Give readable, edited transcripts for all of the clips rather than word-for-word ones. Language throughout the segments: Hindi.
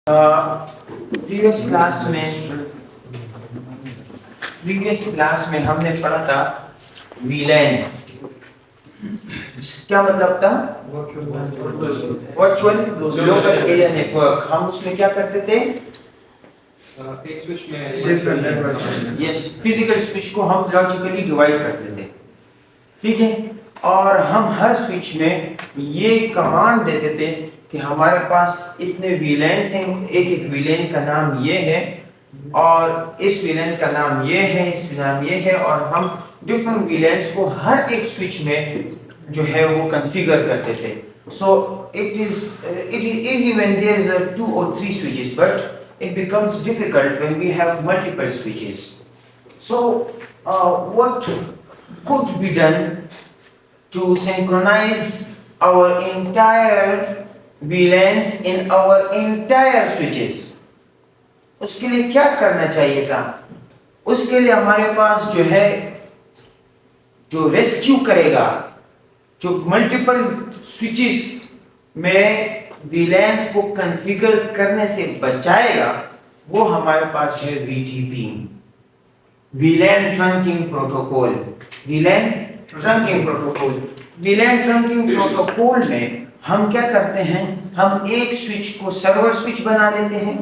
प्रीवियस क्लास में हमने पढ़ा था वीलैन। क्या मतलब था? Virtual local area network. हम उसमें क्या करते थे? एक स्विच में यस, फिजिकल स्विच को हम लॉजिकली डिवाइड करते थे, ठीक है। और हम हर स्विच में ये कमांड देते थे कि हमारे पास इतने वीलैन्स हैं, एक वीलैन का नाम ये है और इस वीलैन का नाम ये है, इस नाम ये है, और हम डिफरेंट वीलैन्स को हर एक स्विच में जो है वो कॉन्फ़िगर करते थे। So it is easy when there is 2 or 3 switches, but it becomes difficult when we have multiple switches. So what could be done to synchronize our entire VLANs in our entire switches? उसके लिए क्या करना चाहिए था? उसके लिए हमारे पास जो है, जो रेस्क्यू करेगा, जो मल्टीपल स्विचेस में VLANs को कॉन्फ़िगर करने से बचाएगा, वो हमारे पास है VTP, VLAN trunking protocol. VLAN trunking protocol. VLAN trunking protocol में हम क्या करते हैं? हम एक स्विच को सर्वर स्विच बना लेते हैं,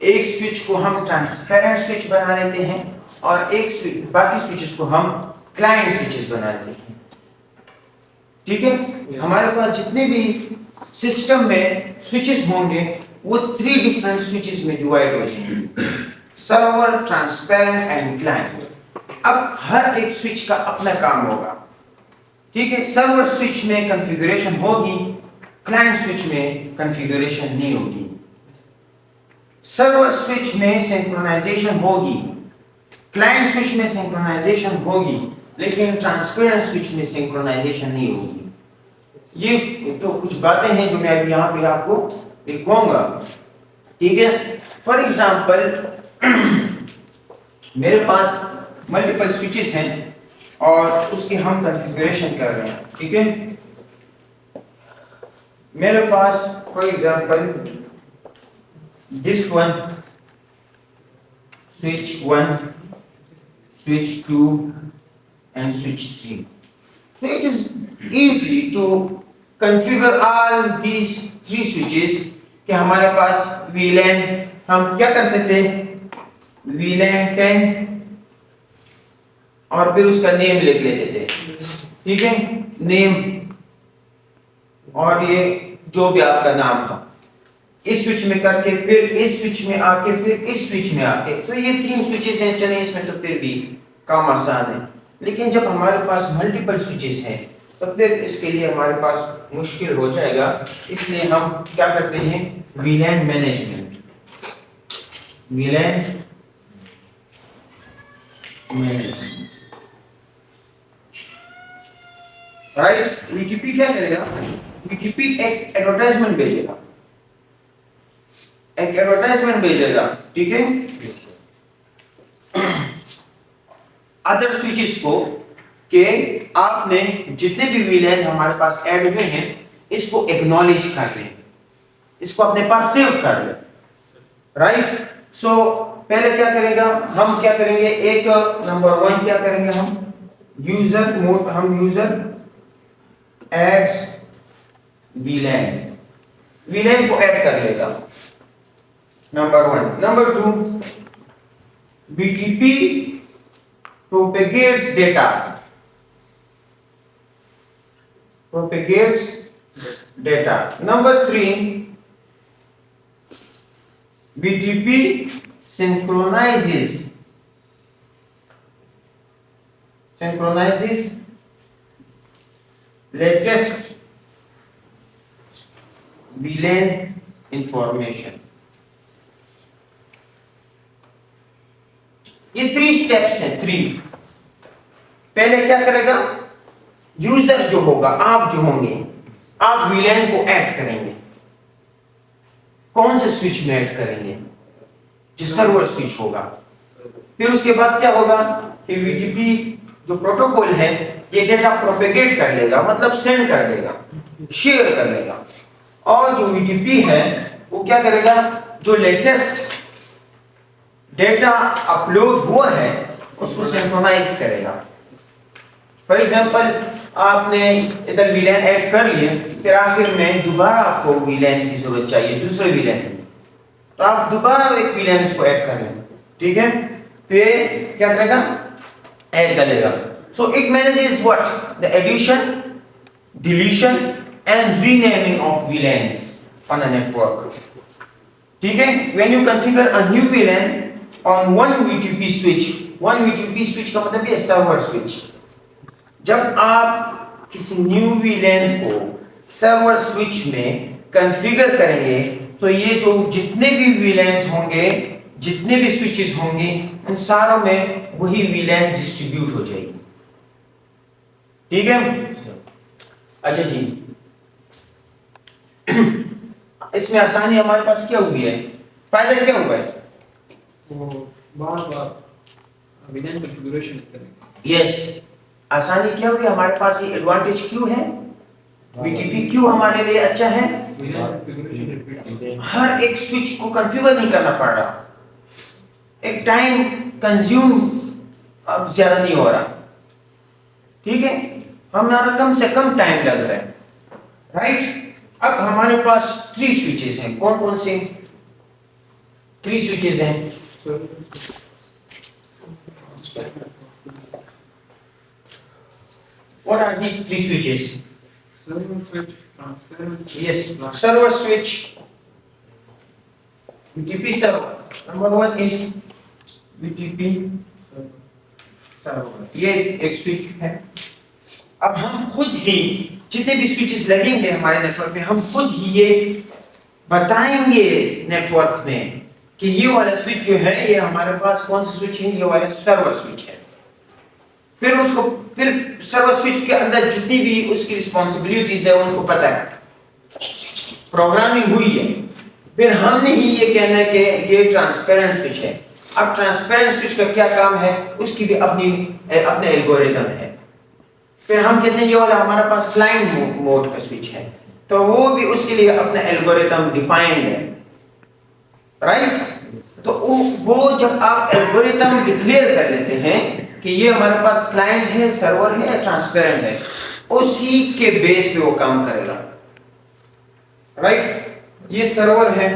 एक स्विच को हम ट्रांसपेरेंट स्विच बना लेते हैं, और बाकी स्विचेस को हम क्लाइंट स्विचेस बना लेते हैं, ठीक है। हमारे पास जितने भी सिस्टम में स्विचेस होंगे वो 3 डिफरेंट स्विचेस में डिवाइड हो जाएंगे, सर्वर, ट्रांसपेरेंट एंड क्लाइंट। अब हर एक स्विच का अपना काम होगा, ठीक है। सर्वर स्विच में कॉन्फ़िगरेशन होगी, क्लाइंट स्विच में कॉन्फ़िगरेशन नहीं होगी। सर्वर स्विच में सिंक्रोनाइजेशन होगी, क्लाइंट स्विच में सिंक्रोनाइजेशन होगी, लेकिन ट्रांसपेरेंट स्विच में सिंक्रोनाइजेशन नहीं होगी। ये तो कुछ बातें हैं जो मैं अभी यहाँ पे आपको लिखवाऊंगा, ठीक है। फॉर एग्जांपल मेरे पास मल्टीपल स्विचेस हैं और उसके हम कॉन्फ़िगरेशन कर रहे हैं, ठीक है। मेरे पास for example this one, switch 1, switch 2 and switch 3. So it is easy to configure all these 3 switches कि हमारे पास VLAN, हम क्या करते थे? VLAN 10 और फिर उसका नेम लिख लेते थे, ठीक है, नेम, और ये जो भी आपका नाम था, इस स्विच में करके फिर इस स्विच में आके फिर इस स्विच में आके, तो ये 3 स्विचेस हैं। चलिए इसमें तो फिर भी काम आसान है, लेकिन जब हमारे पास मल्टीपल स्विचेस हैं तो फिर इसके लिए हमारे पास मुश्किल हो जाएगा। इसलिए हम क्या करते हैं? VLAN management, VLAN management, right. VTP क्या करेगा? VTP एक एडवर्टाइजमेंट भेजेगा, एक एडवर्टाइजमेंट भेजेगा, ठीक है, अदर स्विचेस को कि आपने जितने भी VLAN हमारे पास ऐड हुए हैं इसको एक्नॉलेज कर लें, इसको अपने पास सेव कर लें, राइट। सो पहले क्या करेगा? हम क्या करेंगे? एक नंबर 1 क्या करेंगे? हम यूजर मोड, हम यूजर एड्स VLAN को ऐड कर लेगा, number 1। Number 2, BTP propagates data, Number 3, BTP synchronizes latest VLAN information। ये 3 स्टेप्स हैं, 3। पहले क्या करेगा? यूजर जो होगा, आप जो होंगे, आप VLAN को ऐड करेंगे। कौन से स्विच में ऐड करेंगे? जो सर्वर स्विच होगा। फिर उसके बाद क्या होगा कि VTP जो प्रोटोकॉल है ये डेटा प्रोपेगेट कर लेगा, मतलब सेंड कर देगा, शेयर कर लेगा, और जो VTP है वो क्या करेगा, जो लेटेस्ट डेटा अपलोड हुआ है उसको सिंक्रोनाइज करेगा। फॉर एग्जांपल आपने इधर वीलैन ऐड कर लिए, फिर आखिर में दोबारा आपको वीलैन की जरूरत चाहिए, दूसरे वीलैन, तो आप दोबारा एक वीलैन इसको ऐड कर लें, ठीक है। तो ये क्या करेगा, ऐड कर लेगा। So it manages what, the addition, deletion and renaming of VLANs on a network, ठीक है। When you configure a new VLAN on one VTP switch, one VTP switch का मतलब ये सर्वर स्विच, जब आप किसी न्यू वीलैन को सर्वर स्विच में कॉन्फ़िगर करेंगे तो ये जो जितने भी वीलैन्स होंगे, जितने भी स्विचेस होंगे, उन सारों में वही वीलैन डिस्ट्रीब्यूट हो जाएगी, ठीक है। अच्छा जी, इसमें आसानी हमारे पास क्या हुई है, फायदा क्या हुआ है, वो बार-बार विलैन कॉन्फ़िगरेशन करेंगे। यस, आसानी क्या हुई, हमारे पास ये एडवांटेज क्यों है, बीटीपी क्यों हमारे लिए अच्छा है, विलैन कॉन्फ़िगरेशन रिपीट हर एक स्विच को कॉन्फ़िगर नहीं करना पड़ रहा, एक टाइम कंज्यूम अब ज्यादा नहीं हो रहा, ठीक है, हमारा कम से कम टाइम लग रहा है, राइट। अब हमारे पास 3 स्विचेस हैं, कौन कौन से 3 स्विचेस हैं, what are these 3 switches? Server switch, transparent, Yes, server switch, BTP server. Number 1 is BTP server. ये एक स्विच है। अब हम खुद ही जितने भी स्विचेस लगेंगे हमारे नेटवर्क में, हम खुद ही ये बताएंगे नेटवर्क में कि ये वाला स्विच जो है ये हमारे पास कौन सा स्विच है, ये वाला सर्वर स्विच है। फिर सर्वर स्विच के अंदर जितनी भी उसकी रिस्पांसिबिलिटीज है उनको पता है, प्रोग्रामिंग हुई है। फिर हमने ही ये कहना है कि ये ट्रांसपेरेंट स्विच है। अब ट्रांसपेरेंट स्विच का क्या काम है, उसकी भी अपने एल्गोरिथम है। फिर हम कहते हैं ये वाला हमारे पास क्लाइंट मोड का स्विच है, तो वो भी उसके लिए अपना एल्गोरिथम डिफाइंड है, राइट। तो वो जब आप एल्गोरिथम डिक्लेयर कर लेते हैं कि ये हमारे पास क्लाइंट है, सर्वर है या ट्रांसपेरेंट है, उसी के बेस पे वो काम करेगा, राइट। ये सर्वर है,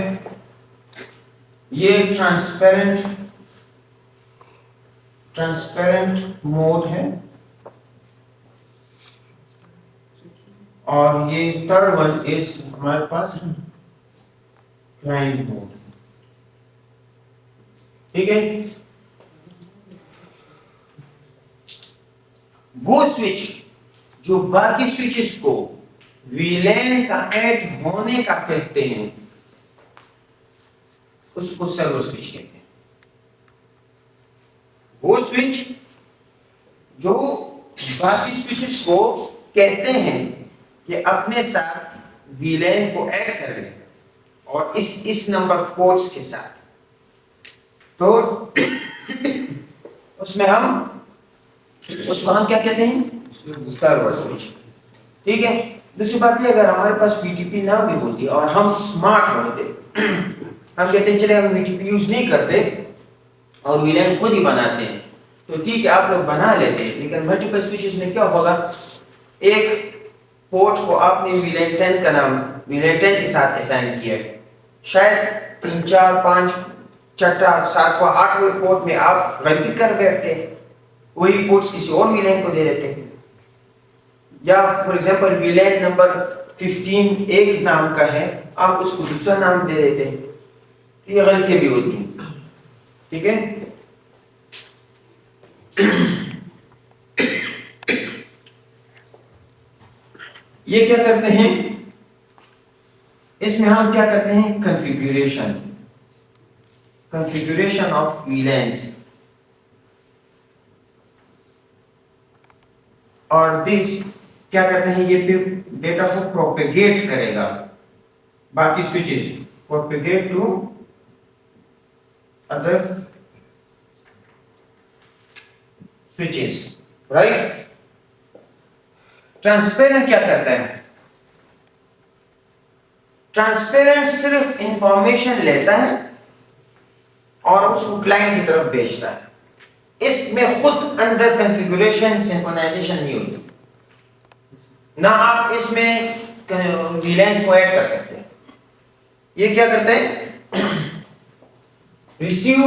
ये ट्रांसपेरेंट मोड है, और ये थर्ड वन इज हमारे पास क्लाइंट मोड, ठीक है। वो स्विच जो बाकी स्विचेस को वीलैन का ऐड होने का कहते हैं उसको सर्वर स्विच कहते हैं। वो स्विच जो बाकी स्विचेस को कहते हैं कि अपने साथ वीलैन को ऐड कर ले और इस नंबर पोर्ट्स के साथ, तो उसको हम क्या कहते हैं, सर्वर स्विच, ठीक है। दूसरी बात ये, अगर हमारे पास वीटीपी ना भी होती और हम स्मार्ट होते, हम कहते हैं चले हम वीटीपी यूज नहीं करते और वीलैन खुद ही बनाते हैं, तो ठीक है आप लोग बना लेते हैं, लेकिन मल्टीपल स्विचेस में क्या होगा, एक पोर्ट को आपने वीलैन 10 का नाम वीलैन 10 के साथ असाइन किया है, शायद 3 4 5 छठा 7वां 8वें पोर्ट में आप गलती कर बैठते हैं, वही पोर्ट्स किसी और वीलैन को दे देते हैं, या फॉर एग्जांपल वीलैन नंबर 15 एक नाम का है, आप उसको दूसरा नाम दे देते हैं, ये गलतियां भी होती हैं, ठीक है। ये क्या करते हैं, इसमें हम क्या करते हैं, कॉन्फ़िगरेशन ऑफ वीलैन्स, और दिस क्या करते हैं, ये फिर डेटा को प्रोपेगेट करेगा, बाकी switches propagate to other switches, right. Transparent क्या करता है, ट्रांसपेरेंट सिर्फ इंफॉर्मेशन लेता है और उसको क्लाइंट की तरफ भेजता है। इसमें खुद अंदर कॉन्फ़िगरेशन सिंक्रोनाइजेशन नहीं होती, ना आप इसमें VLANs को ऐड कर सकते हैं। ये क्या करता है, receive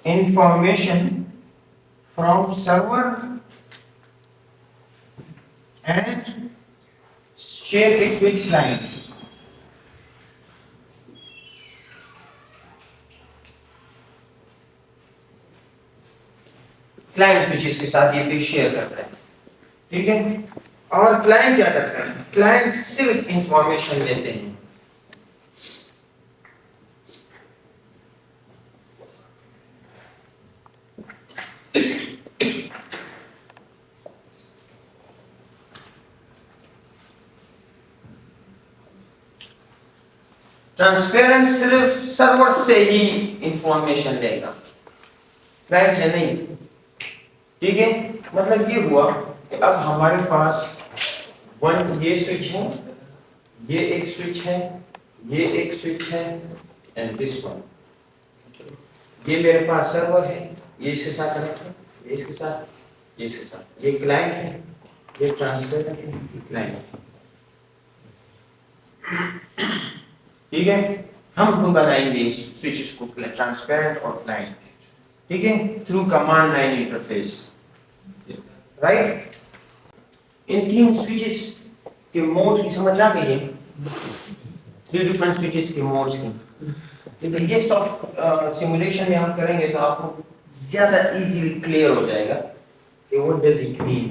information from server and share it with client. Client switches के साथ ये भी शेयर करता है, ठीक है। और क्लाइंट क्या करता है, क्लाइंट सिर्फ इंफॉर्मेशन देते हैं। ट्रांसपेरेंट सिर्फ सर्वर से ही इंफॉर्मेशन लेगा, क्लाइंट से नहीं, ठीक है। मतलब ये हुआ कि अब हमारे पास ये स्विच है, ये एक स्विच है, ये एक स्विच है एंड दिस वन। ये मेरे पास सर्वर है, ये इसके साथ कनेक्ट है, ये इसके साथ, ये इसके साथ। ये क्लाइंट है, ये ट्रांसपेरेंट है, ये क्लाइंट है, ठीक है। हम बनाएंगे स्विचेस को ट्रांसपेरेंट और क्लाइंट, ठीक है, through command line interface, right. इन तीन स्विचेस के मोड की समझ आ गई है, 3 डिफरेंट स्विचेस के मोड्स की, ठीक है। ये सॉफ्ट सिमुलेशन में हम करेंगे तो आपको ज्यादा इजीली क्लियर हो जाएगा कि व्हाट डज इट मीन।